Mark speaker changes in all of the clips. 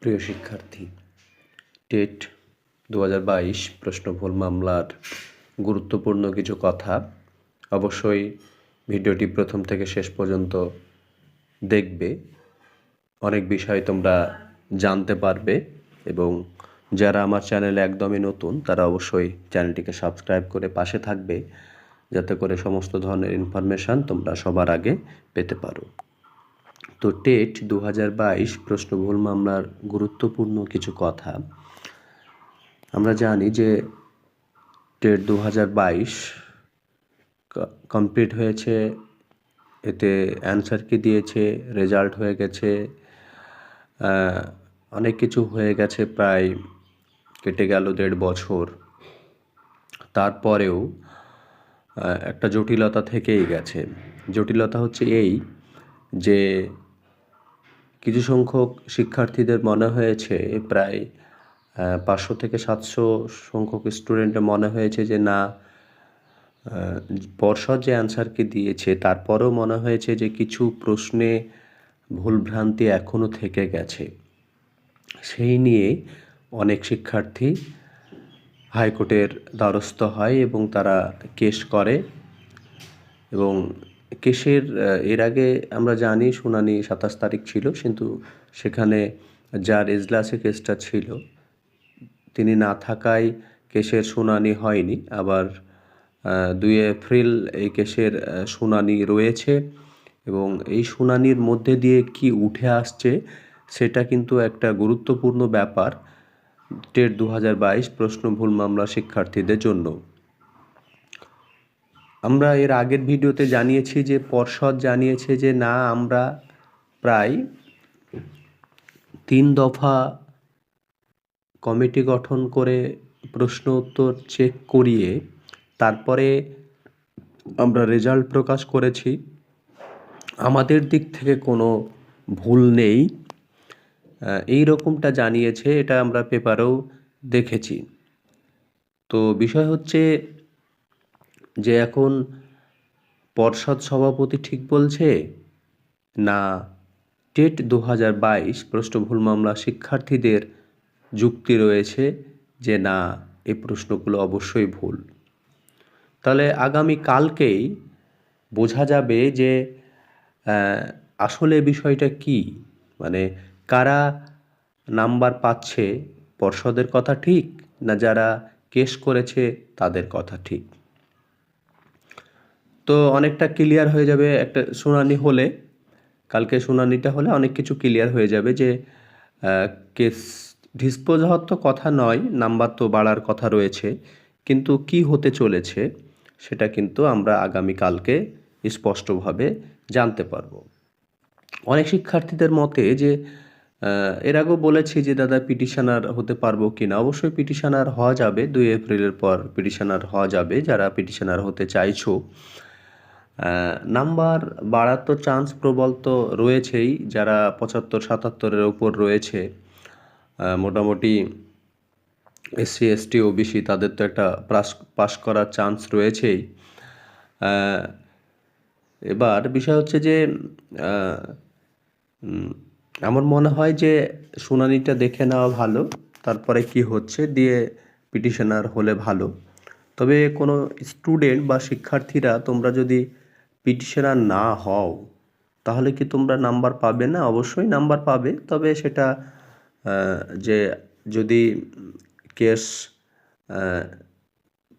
Speaker 1: প্রিয় শিক্ষার্থী, টেট 2022 প্রশ্নভুল মামলার গুরুত্বপূর্ণ কিছু কথা। অবশ্যই ভিডিওটি প্রথম থেকে শেষ পর্যন্ত দেখবে। অনেক বিষয় তোমরা জানতে পারবে এবং যারা আমার চ্যানেলে একদমই নতুন তারা অবশ্যই চ্যানেলটিকে সাবস্ক্রাইব করে পাশে থাকবে, যাতে করে সমস্ত ধরনের ইনফরমেশান তোমরা সবার আগে পেতে পারো। তো টেট 2022 প্রশ্নভুল মামলার গুরুত্বপূর্ণ কিছু কথা। আমরা জানি যে টেট 2022 কমপ্লিট হয়েছে, এতে অ্যান্সার কি দিয়েছে, রেজাল্ট হয়ে গেছে, অনেক কিছু হয়ে গেছে, প্রায় কেটে গেল 1.5 বছর। তারপরেও একটা জটিলতা থেকেই গেছে। জটিলতা হচ্ছে এই যে কিছু সংখ্যক শিক্ষার্থীদের মনে হয়েছে, প্রায় 500 থেকে 700 সংখ্যক স্টুডেন্টের মনে হয়েছে যে না, পর্ষদ যে অ্যান্সারকে দিয়েছে তারপরেও মনে হয়েছে যে কিছু প্রশ্নে ভুলভ্রান্তি এখনও থেকে গেছে। সেই নিয়ে অনেক শিক্ষার্থী হাইকোর্টের দ্বারস্থ হয় এবং তারা কেস করে এবং কেসের এর আগে আমরা জানি শুনানি 27 তারিখ ছিল, কিন্তু সেখানে যার এজলাসে কেসটা ছিল তিনি না থাকায় কেসের শুনানি হয়নি। আবার 2 এপ্রিল এই কেসের শুনানি রয়েছে এবং এই শুনানির মধ্যে দিয়ে কি উঠে আসছে সেটা কিন্তু একটা গুরুত্বপূর্ণ ব্যাপার টেট 2022 প্রশ্নভুল মামলা শিক্ষার্থীদের জন্য। আমরা এর আগের ভিডিওতে জানিয়েছি যে পর্ষদ জানিয়েছে যে না, আমরা প্রায় 3 দফা কমিটি গঠন করে প্রশ্ন উত্তর চেক করিয়ে তারপরে আমরা রেজাল্ট প্রকাশ করেছি। আমাদের দিক থেকে কোনো ভুল নেই, এই রকমটা জানিয়েছে। এটা আমরা পেপারেও দেখেছি। তো বিষয় হচ্ছে যে এখন পর্ষদ সভাপতি ঠিক বলছে না টেট 2022 প্রশ্নভুল মামলা শিক্ষার্থীদের যুক্তি রয়েছে যে না, এই প্রশ্নগুলো অবশ্যই ভুল। তাহলে আগামী কালকেই বোঝা যাবে যে আসলে বিষয়টা কি, মানে কারা নাম্বার পাচ্ছে, পর্ষদের কথা ঠিক না যারা কেস করেছে তাদের কথা ঠিক। তো অনেকটা ক্লিয়ার হয়ে যাবে একটা শুনানি হলে। কালকে শুনানিটা হলে অনেক কিছু ক্লিয়ার হয়ে যাবে যে কেস ডিসপোজ হওয়ার তো কথা নয়, নাম্বার তো বাড়ার কথা রয়েছে, কিন্তু কি হতে চলেছে সেটা কিন্তু আমরা আগামীকালকে স্পষ্টভাবে জানতে পারবো। অনেক শিক্ষার্থীদের মতে যে এর আগেও বলেছি যে দাদা পিটিশনার হতে পারবো কিনা। অবশ্যই পিটিশনার হওয়া যাবে, 2 এপ্রিলের পর পিটিশনার হওয়া যাবে যারা পিটিশনার হতে চাইছো। নাম্বার বাড়ার তো চান্স প্রবল তো রয়েছেই, যারা 75-77-এর ওপর রয়েছে, মোটামুটি SC ST OBC তাদের তো একটা পাস করার চান্স রয়েছেই। এবার বিষয় হচ্ছে যে আমার মনে হয় যে শুনানিটা দেখে নেওয়া ভালো, তারপরে কি হচ্ছে দিয়ে পিটিশনার হলে ভালো। তবে কোনো স্টুডেন্ট বা শিক্ষার্থীরা তোমরা যদি পিটিশনার না হও তাহলে কি তোমরা নাম্বার পাবে না? অবশ্যই নাম্বার পাবে, তবে সেটা যে যদি কেস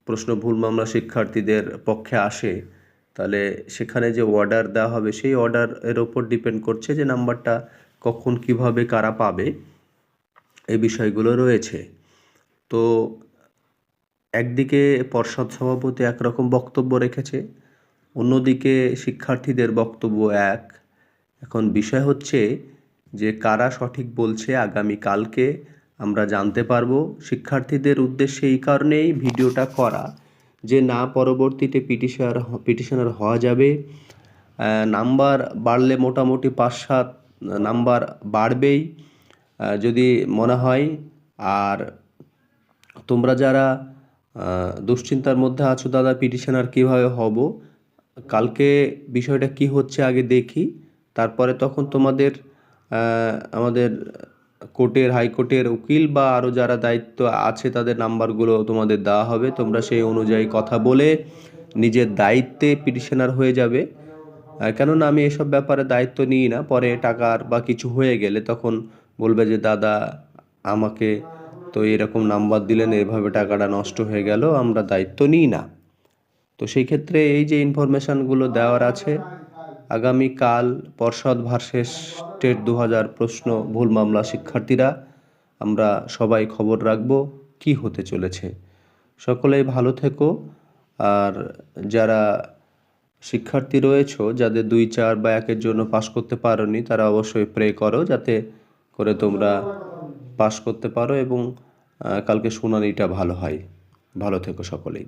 Speaker 1: প্রশ্নভুল মামলা শিক্ষার্থীদের পক্ষে আসে তাহলে সেখানে যে অর্ডার দেওয়া হবে সেই অর্ডারের ওপর ডিপেন্ড করছে যে নাম্বারটা কখন কিভাবে কারা পাবে, এই বিষয়গুলো রয়েছে। তো একদিকে পর্ষদ সভাপতি একরকম বক্তব্য রেখেছে, অন্যদিকে শিক্ষার্থীদের বক্তব্য এক। এখন বিষয় হচ্ছে যে কারা সঠিক বলছে আগামীকালকে আমরা জানতে পারবো। শিক্ষার্থীদের উদ্দেশ্যে এই কারণেই ভিডিওটা করা যে না, পরবর্তীতে পিটিশনার হওয়া যাবে। নাম্বার বাড়লে মোটামুটি 5-7 নাম্বার বাড়বেই যদি মনে হয়। আর তোমরা যারা দুশ্চিন্তার মধ্যে আছো দাদা পিটিশনার কীভাবে হব, কালকে বিষয়টা কি হচ্ছে আগে দেখি, তারপরে তখন তোমাদের আমাদের কোর্টের হাইকোর্টের উকিল বা আরও যারা দায়িত্ব আছে তাদের নাম্বারগুলো তোমাদের দেওয়া হবে। তোমরা সেই অনুযায়ী কথা বলে নিজের দায়িত্বে পিটিশনার হয়ে যাবে। কেননা আমি এসব ব্যাপারে দায়িত্ব নিই না, পরে টাকার বা কিছু হয়ে গেলে তখন বলবে যে দাদা আমাকে তো এরকম নাম্বার দিলেন, এভাবে টাকাটা নষ্ট হয়ে গেল, আমরা দায়িত্ব নিই না। তো সেই ক্ষেত্রে এই যে ইনফরমেশানগুলো দেওয়ার আছে, আগামীকাল পর্ষদ ভার্সেস টেট 2000 প্রশ্ন ভুল মামলা শিক্ষার্থীরা আমরা সবাই খবর রাখবো কি হতে চলেছে। সকলেই ভালো থেকো। আর যারা শিক্ষার্থী রয়েছো, যাদের 2, 4 বা 1-এর জন্য পাশ করতে পারোনি, তারা অবশ্যই প্রে করো যাতে করে তোমরা পাশ করতে পারো এবং কালকে শুনানিটা ভালো হয়। ভালো থেকো সকলেই।